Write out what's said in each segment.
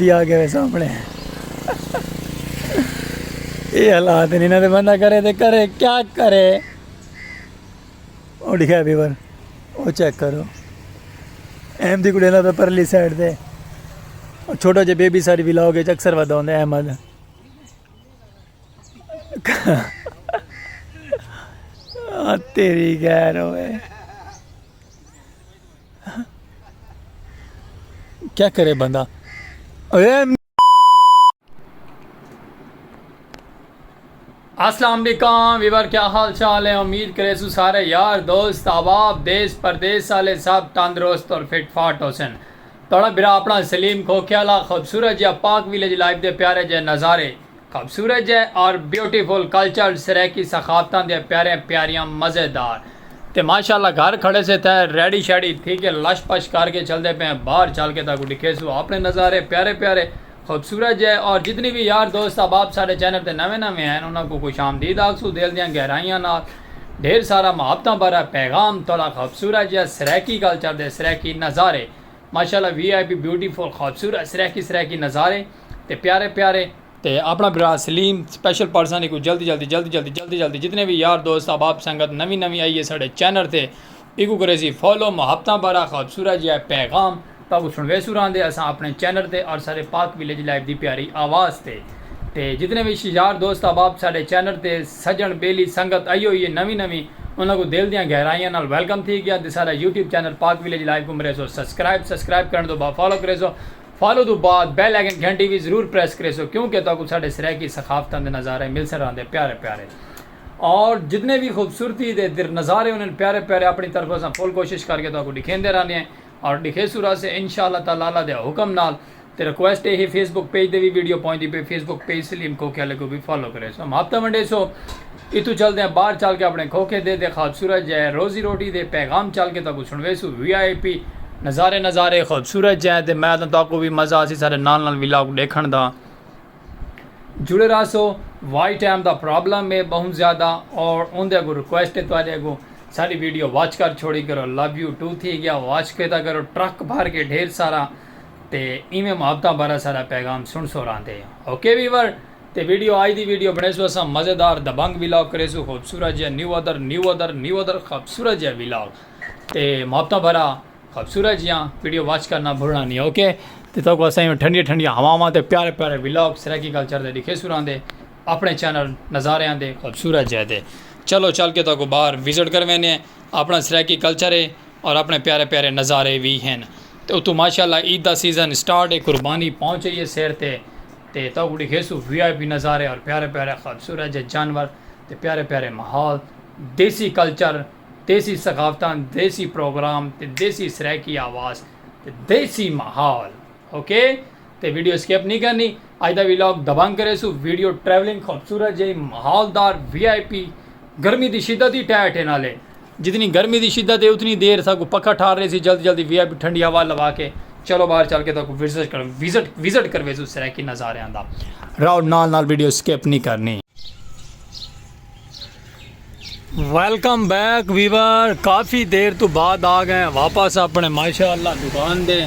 बंदी आ गए सामने। ये हालात नहीं ना बंदा करे तो करे क्या करे। वो लिखा है व्यूअर, वो चेक करो अहमद दी कुड़ी ना तो परली साइड से छोटा जो बेबी सारी व्लॉग अक्सर वधा होंगे अहमद। तेरी गैर होए क्या करे बंदा। अस्सलाम वालेकुम वीवर, क्या हाल चाल है। उम्मीद करे सु सारे यार दोस्त अहबाब देश परदेश वाले सब तंदुरुस्त और फिट फाट होसन। थोड़ा बिरा अपना सलीम खोख्याला खूबसूरत या पाक विलेज लाइफ दे प्यारे जे नज़ारे खूबसूरत है और ब्यूटीफुल कल्चर सराकी सखावतां दे प्यारे प्यारियां मज़ेदार ते माशाल्लाह घर खड़े से तय रेडी शेडी ठीक है लश पश करके चलते पे बाहर चल के तक दिखे सो अपने नज़ारे प्यारे प्यारे खूबसूरत है। और जितनी भी यार दोस्त अब आप सारे चैनल पर नवे नवे हैं उन्होंने को खुश आमदीद आखसू दिल दियाँ गहराइयां नाल ढेर सारा मुहब्बतां भरा पैगाम थोड़ा खूबसूरत है सराकी कल्चर दे सराकी नज़ारे माशाल्लाह VIP ब्यूटीफुल खूबसूरत सराकी नज़ारे ते प्यारे प्यारे ते अपना बिरा सलीम स्पेशल पर्सन को जल्दी जितने भी यार दोस्त अहबाब संगत नवी नवी आई है साढ़े चैनल से इको करे सी फॉलो मुहब्बतां भरा खूबसूरत जो पैगाम तब सुनवे सुरांदे असा अपने चैनल से और सारे पाक विलेज लाइफ की प्यारी आवाज़ से ते जितने भी यार दोस्त अहबाब साढ़े चैनल से सजन बेली संगत आई हुई है नवी नवी उन्होंने दिल दियाँ गहराइयां नाल वेलकम थी गया। सारा यूट्यूब चैनल पाक विलेज लाइफ को मेरे सो सब्सक्राइब करने तो बाद फॉलो करे सो फॉलो तो बाद बेल आइकन घंटी भी जरूर प्रेस करे सो क्योंकि तो साढ़े सराकी सखावतां दे नज़ारे मिल सर आते प्यारे प्यारे और जितने भी खूबसूरती दे नज़ारे उन्होंने प्यारे प्यारे अपनी तरफ से फुल कोशिश करके तो दिखेंदे रहने हैं और दिखे सूरा से इंशाअल्लाह ताला दे हुक्म नाल ते रिक्वेस्ट यही फेसबुक पेज दे भी वीडियो पहुंचती पे फेसबुक पेज सलीम खोखे को भी फॉलो करे सो हम हफ्ता वंडे सो इतू चलते हैं बाहर चल के अपने खोखे दे खूबसूरत जै रोजी रोटी दे पैगाम चल के तक सुनवे सो VIP नज़ारे खूबसूरत जै ते मैं तो भी मज़ा आसी सारे नाल व्लॉग देखण दा जुड़े रहा सो वाई टाइम का प्रॉब्लम है बहुत ज़्यादा और उनके अगो रिक्वेस्ट है तुझे अगो सारी वीडियो वॉच कर छोड़ी करो लव यू टू थी गया वॉच के करो ट्रक भर के ढेर सारा ते इवें मुहब्बतां भरा सारा पैगाम सुन सो रहे हैं। ओके वीवर ते वीडियो आई दी वीडियो बने सो असा मज़ेदार दबंग व्लॉग करे सो खूबसूरत जै न्यू अदर खूबसूरत जै व्लॉग ते मुहब्बतां भरा खूबसूरत जियां वीडियो वॉच करना भूलना नहीं। ओके तो असें ठंडिया हवावां ते प्यारे प्यारे व्लॉग सराकी कल्चर दे दिखे सुरांदे अपने चैनल नज़ारियां दे खूबसूरत जै दे चलो चल के तो बाहर विजिट करवेने अपना सराकी कल्चर है और अपने प्यारे प्यारे नज़ारे भी हैं तो उतू माशाल्लाह ईद का सीज़न स्टार्ट है कुर्बानी पहुँच गई है शेर ते तो दिखेसू VIP नज़ारे और प्यारे प्यारे खूबसूरत जानवर ते प्यारे प्यारे माहौल देसी कल्चर देसी सखावतां देसी प्रोग्राम ते देसी सराकी आवाज़ ते देसी माहौल। ओके ते वीडियो स्किप नहीं करनी अज का व्लॉग दबंग करे सू वीडियो ट्रैवलिंग खूबसूरत जी माहौलदार VIP गर्मी की शिद्दत ही टैट है नाले जितनी गर्मी की शिद्दत है उतनी देर सब पक्का ठार रहे सी जल्दी VIP ठंडी हवा लवा के चलो बाहर चल के तो विजिट करवे सू सराकी नज़ारियां दा राव नाल वीडियो स्किप नहीं करनी। वेलकम बैक वीवर, काफ़ी देर तो बाद आ गए वापस अपने माशाअल्लाह दुकान दे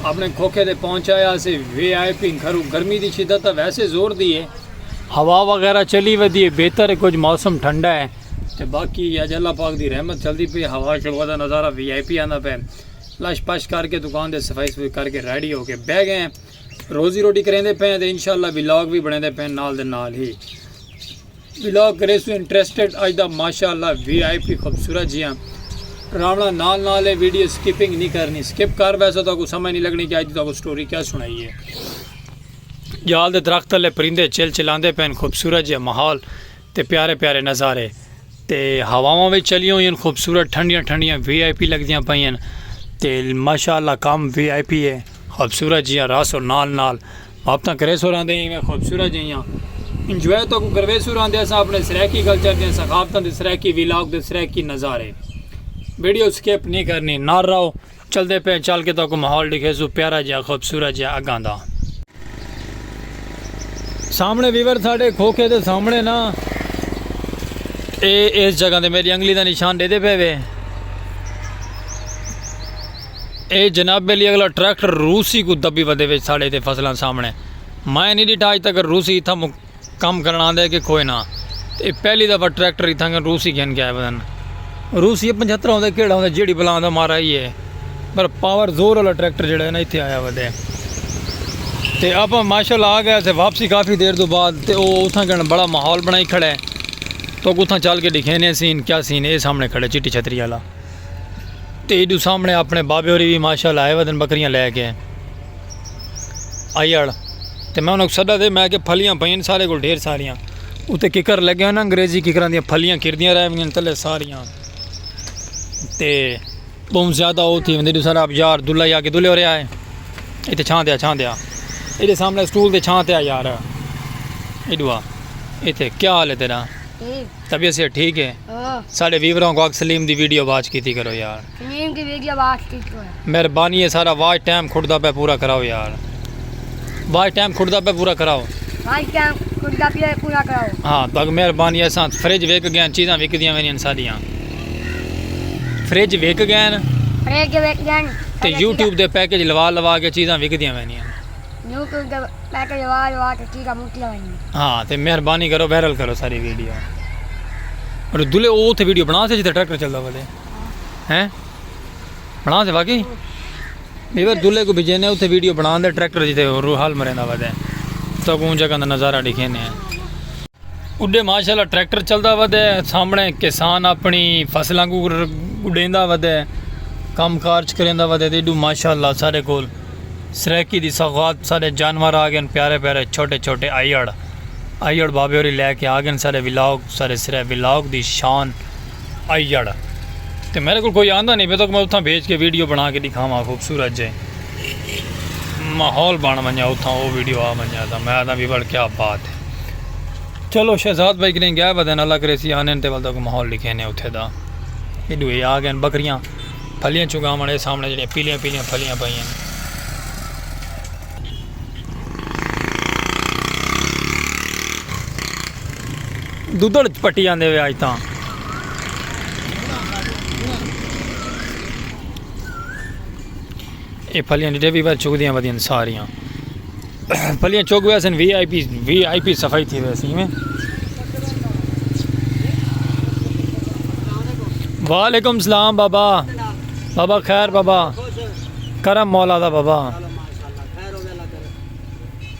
अपने खोखे दे पहुँचाया से VIP घरों गर्मी की शिद्दत वैसे जोर दी है हवा वगैरह चली वधी है बेहतर है कुछ मौसम ठंडा है तो बाकी अज अल्लाह पाक की रहमत चलती पई हवा शवा का नज़ारा VIP आना पे लश पश करके दुकान दे सफाई करके रेडी होके बह गए हैं रोज़ी रोटी करेंदे पे तो इंशाअल्लाह व्लॉग भी बने पे नाल दे नाल ही व्लॉग करे सो इंटरेस्टेड अज दा माशाअल्लाह VIP खूबसूरत जियां रावणा नाल है वीडियो स्किपिंग नहीं करनी स्किप कर वैसे तो कुछ समझ नहीं लगनी कि अज तो स्टोरी क्या सुनाई है। जाल दे दरख्त तले परिंदे चिलांदे पैन खूबसूरत जे माहौल ते प्यारे प्यारे नज़ारे ते हवावां भी चली हुई खूबसूरत ठंडियां VIP लगदियां पईयां ते माशाअल्लाह कम VIP है खूबसूरत जियां रास और नाल मुहब्बतां करे सो रहिंदे इवें खूबसूरत जियां इंजॉय तो करवे सो रहिंदे असां अपने सराकी कल्चर दे सखावतां दे सराकी व्लॉग दे सराकी नज़ारे वीडियो स्किप नहीं करनी ना रहो चलते पे चल के तो माहौल दिखे सो प्यारा जिहा खूबसूरत जिहा अगां दा सामने वीवर साढ़े खोखे के सामने ना इस जगह ते मेरी अंगली का निशान दे पे वे ये जनाब लिए अगला ट्रैक्टर रूसी को दबी वधे विच साढ़े इतने फसलों सामने मैं नहीं डिठा अज तक रूसी इतना काम करना दे कि कोई ना। तो पहली दफ़ा ट्रैक्टर इतना रूसी कहन के आए बदन रूसी 75 आते केड़ा होंगे जेड़ी बला आंदा मारा ही है पर पावर जोर वाला ट्रैक्टर जो है ना इतने आया वधे। तो आप माशाल्लाह आ गया थे वापसी काफ़ी देर तो बाद तो उतना कहना बड़ा माहौल बनाई खड़ा है। तो उतना चल के दिखेने सीन क्या सीन ये सामने खड़े चिट्टी छतरी वाला। तो इडू सामने अपने बाबे होरी भी माशाल्लाह आए वदन बकरियां लैके आईड़। तो मैं उन्होंने सदा दे मैं कि फलियां पईन सारे को ढेर सारियां उत्ते किकर लगे ना अंग्रेजी किकर दी फलियां किरदियां रह थले सारियां। तो बहुत ज़्यादा वो थी वंदी सारा अब यार दुल्ला आके दुल्ले हो रहा है इतने छां दिया ये सामने स्टूल से छां त्या यार इडुआ इतने क्या हाल है तेरा तबीयत से ठीक है। साढ़े वीवरों को सलीम की वीडियो वाच की करो यार सलीम की वीडियो वाच की मेहरबानी है सारा वाच टाइम खुड़दा पे पूरा कराओ यार वाच टाइम खुड़दा पे पूरा कराओ वाच टाइम खुड़दा पे पूरा कराओ। हाँ तो मेहरबानी है असां फ्रिज वेक गए चीज़ां विकदियां वेंदियां सारियां फ्रिज वेक गए तो यूट्यूब के पैकेज लवा के चीज़ां विकदियां वेंदियां यूट्यूब के पैकेज लवा के चीज़ां मुकदियां वेंदियां। हाँ तो मेहरबानी करो वायरल करो सारी वीडियो और दुले वो थे वीडियो बना से जिते ट्रैक्टर चलता वाले हैं बना से बाकी इधर दुले को भेजने उसे वीडियो बना दे ट्रैक्टर जिते हाल मरेंदा वधे तो कौन जगह का नज़ारा दिखेने उडे माशाल्लाह ट्रैक्टर चलता वधे सामने किसान अपनी फसलों को उड़ेंदा वधे कम काज करेंदा वधे एडू माशाल्लाह सारे कोल सरैकी दी सौगात सारे जानवर आ गए प्यारे प्यारे छोटे छोटे आईड़ बाबे होरी लैके आ गए सारे विलाग सारे सिरे विलाग दी शान आईड़। तो मेरे को कोई आंदा नहीं पे तो मैं उतना भेज के वीडियो बना के दिखावा खूबसूरत जे माहौल बन वजा उतना वो वीडियो आ वजा था मैं आता भी बड़ क्या बात है। चलो शहजाद भाई करें गया बदन अल्लाह करे सी आने ते वाल माहौल लिखे ने उत्थे दा एडू आ गए बकरियां फलियां चुगावन सामने जो पीलियां पीलियां फलियां पाइयां दुद्धड़ पट्टी आंदे वे अज तां ये फलियां जिहड़े भी बार चुगदियां वधियां सारियां फलियां चुग वैसे वी आई पी सफाई थी वैसे में। वालेकुम सलाम बाबा बाबा खैर बाबा करम मौला दा बाबा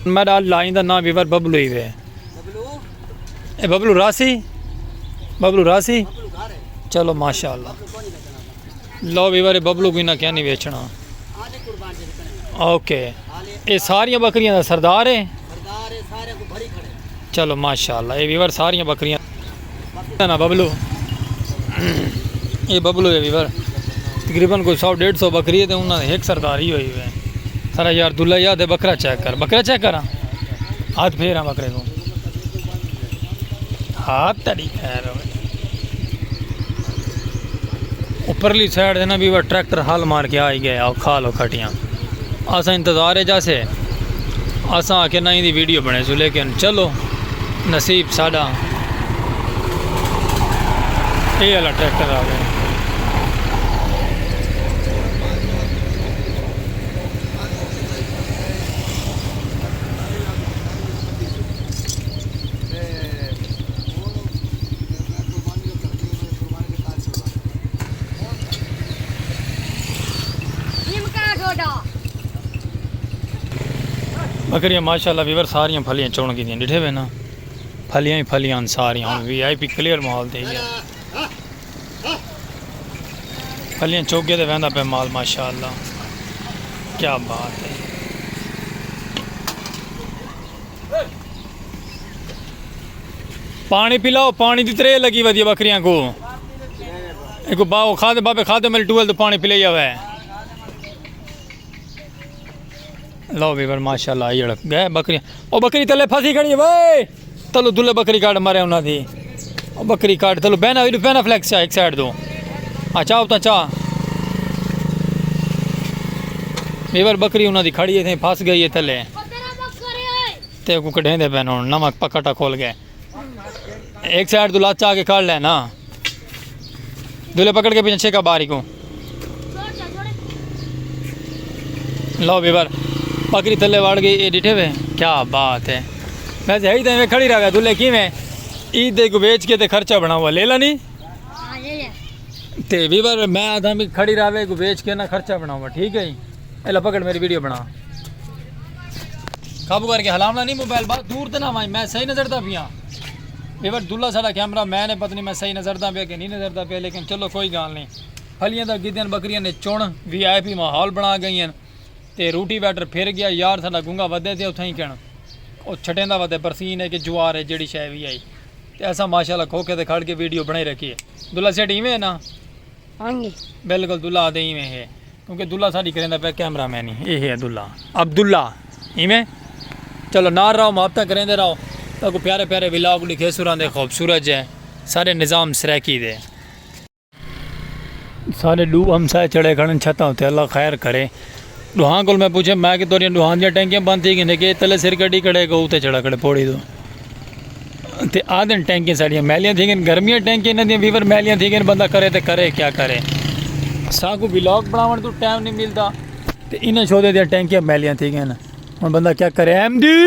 मेरा लाइन का नाम विवर बबलू ही वे ए बबलू रासी चलो माशाल्लाह लो विवर बबलू को ना क्या नहीं बेचना ओके ये सारियां बकरियां दा सरदार है चलो माशाल्लाह ये विवर सारियां बकरियां ना बबलू ये बबलू है विवर तकरीबन कोई 100-150 बकरी है तो उन्होंने एक सरदारी हुई है सारा यार दुल्ला याद है बकरा चेक करा हाथ फेर हाँ बकरे को हाथ तड़ी खैर ऊपरली साइड है ना भी वह ट्रैक्टर हल मार के आ ही गया और खा लो खटियाँ असा इंतज़ार है जैसे असा आके ना ही वीडियो बने सो लेकिन चलो नसीब साड़ा ये वाला ट्रैक्टर आ गया। बकरियां माशाल्लाह वीवर सारियां फलियां चुन की डिठे वे ना फलियां ही फलियां सारियां VIP क्लियर माहौल थी फलियां चौके ते वहंदा पे माल माशाल्लाह क्या बात है। पानी पिलाओ पानी की त्रे लगी वधी बकरियां को एक बाओ खादे बाबे खादे मेरे टूवेल तो पानी पिलाई आवे लो वीवर माशाल्लाह आई अड़क गए बकरियां ओ बकरी तले फंसी खड़ी है भाई तलो दुल्ले बकरी काट मारे उन्हें थी ओ बकरी काट तलो बहना फ्लैक्स एक साइड दो अच्छा उतना चाह वीवर बकरी उन्हें खड़ी है फंस गई है तले ते को कढ़ेंदे पैन नमक पकटा खोल गए एक साइड तो लाचा आके काट लेना दुल्ले पकड़ के पीछे का बारी को लो बीवर बकरी थले वाड़ गई ये डिठे वे क्या बात है। वैसे है ही तो खड़ी रह गया दूल्हे की में ईद को बेच के ते खर्चा बना हुआ ले ला नहीं हाँ ले ले ते बीवर मैं आधा भी खड़ी रहे को बेच के ना खर्चा बना हुआ ठीक है। एला पकड़ मेरी वीडियो बना काबू करके हलामना नहीं मोबाइल बात दूर तो ना भाई मैं सही नजरता पिया बीवर दुल्ला सारा कैमरा मैंने पता नहीं मैं सही नजरता पिया कि नहीं नजरता पिया लेकिन चलो कोई गल नहीं। फलियां तो गिद्दियां बकरियां ने चुन VIP माहौल बना गई हैं ते रूटी बैटर फिर गया यार साडा गुंगा वधे थे उत्थें ही कहना वो छटें दा वधे बरसीन है कि जुआर है जेड़ी शै भी आई ते ऐसा माशाल्लाह खोखे ते खड़ के वीडियो बनाई रखी है। दुल्ला सेठ इवें है ना हाँ जी बिल्कुल दुल्ला आदे इवें है क्योंकि दुल्ला साड़ी करेंदा पे कैमरा मैन ही ये है दुल्ला अब्दुल्ला इवें चलो नार रहो मोहब्बत करेंदे रहो तो प्यारे प्यारे विलाग लिखे सुरां दे खूबसूरत है सारे निज़ाम सराकी दे सारे डू हमसाए चढ़े खड़न छत्ता होते अल्लाह खैर करे। डुहा को मैं पूछे मैं कि तोरियां डुहान दियां टैंकियां बंद थी कि तले सिर कड़ी खड़े को उते चढ़ा खड़े पौड़ी दो ते आधन टैंकियां साड़ियां मैलियां थी गर्मियां टैंकियां इन्हां दियां वीवर मैलियां थी बंदा करे तो करे क्या करे साकू विलॉग बनावन तो टाइम नहीं मिलता तो इन्हें शोदे दियां टैंकियां मैलियां थी हुण बंदा क्या करे एमडी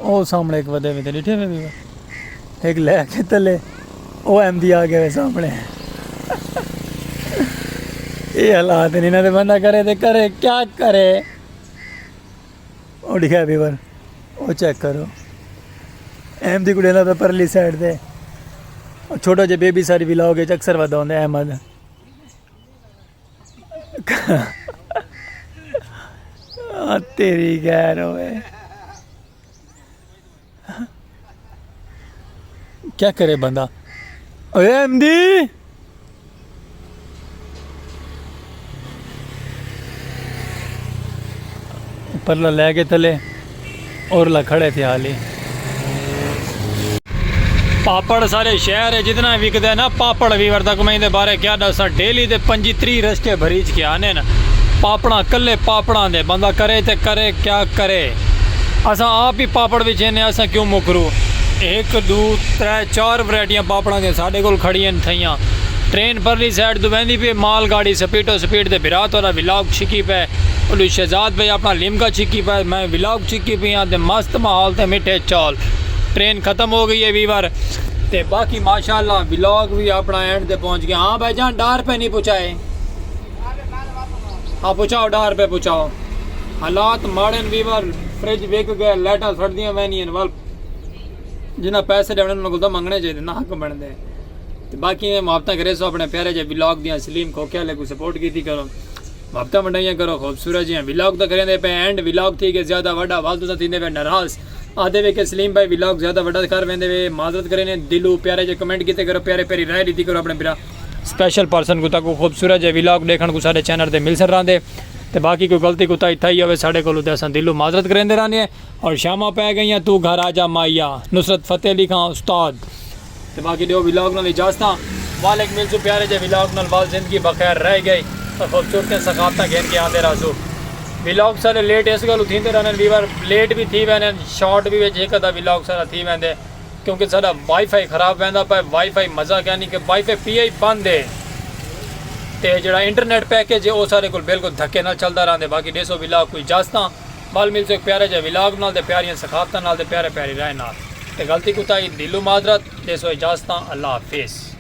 ओ सामने एक वधे में डिठे में वीवर एक लैके तले ओ एमडी आ गए सामने ये हालात नहीं ना बंदा करे तो करे क्या करे। ओ दिखा वीवर वो चेक करो एमडी को लेना तो परली साइड से छोटा जो बेबी सारी विलाओगे अक्सर वधा होंगे अहमद तेरी गैर होए क्या करे बंदा ओए एमडी परला ले के तले और ला खड़े थे हाली पापड़ सारे शहर है जितना विकदा है ना पापड़ वीवर तक मैं इहदे बारे क्या दसा डेली दे 25-30 रस्ते भरीज के आने न पापड़ा कल्ले पापड़ा दे बंदा करे ते करे क्या करे। असा आप ही पापड़ विचेने असा क्यों मुकरू 1 2 3 4 वैरायटियां पापड़ा के साढ़े कोल खड़ियां थइयां ट्रेन परली साइड तो वहदी पे माल गाड़ी स्पीडो स्पीड ते बिरात वाला विलाग छिकी पे उलू शहजाद भाई अपना लिमका छिकी पे मैं विलाग छिकी पे ते मस्त माहौल ते मिठे चौल ट्रेन ख़त्म हो गई है वीवर ते बाकी माशाल्लाह विलाग भी अपना एंड ते पहुंच गया। हाँ भाईजान डार पे नहीं पूछाए हाँ पूछाओ डार पे पूछाओ हालात माड़े वीवर फ्रिज विक गए लाइटा सड़दियां वहनियां वाल जिन्हें पैसे देने उन्होंने तो मंगने चाहिए ना हक बनते तो बाकी मुहब्बत करे सो अपने प्यारे जे विलाग दियां सलीम खोखे वाले को सपोर्ट की करो मुहब्बत मंडाइयां करो खूबसूरत जी विलाग तो करेंदे पे एंड विलाग थी कि ज़्यादा वड्डा वालतू थी पे नाराज़ आधे वे के सलीम भाई विलाग ज़्यादा वड्डा कर वेंदे वे माजरत करें दिलू प्यारे जे कमेंट किते करो प्यारे प्यारी राय दी करो अपने बिरा स्पेशल पर्सन को तक खूबसूरत जे विलाग देखने को सारे चैनल पर मिल सर रहा तो बाकी कोई गलती कुत्ता इतना ही हो साढ़े को अस दिलों माजरत करेंदे रहने और शामा पै गई तू घर आ जा माइया नुसरत फतेह अली खां उस्ताद तो बाकी दो विलाग नाल इजाजत वालेक मिलसू प्यारे जे विलाग नाल वाल जिंदगी बखैर रह गई तो खूबसूरत सकाफत घेन के आते रहसू विलाग सारे लेट इस गल थींदे रहने वीवर लेट भी थी वैने शॉर्ट भी एक अदा विलाग सारा थी वेंदे क्योंकि सारा वाईफाई खराब वेंदा पे वाईफाई मजा क्या नहीं कि वाईफाई PI बंद है तो जो इंटरनेट पैकेज है वो सारे को बिल्कुल धक्के नाल चलता रहते बाकी डेसो विलाग कोई इजाजत बाल मिल सो प्यारे जे विलाग नाल प्यारियां सखाफत नाल प्यारे प्यारी राय नाल ते गलती कुताई दिलू माजरत डेसो इजाजत अल्लाह हाफिज़।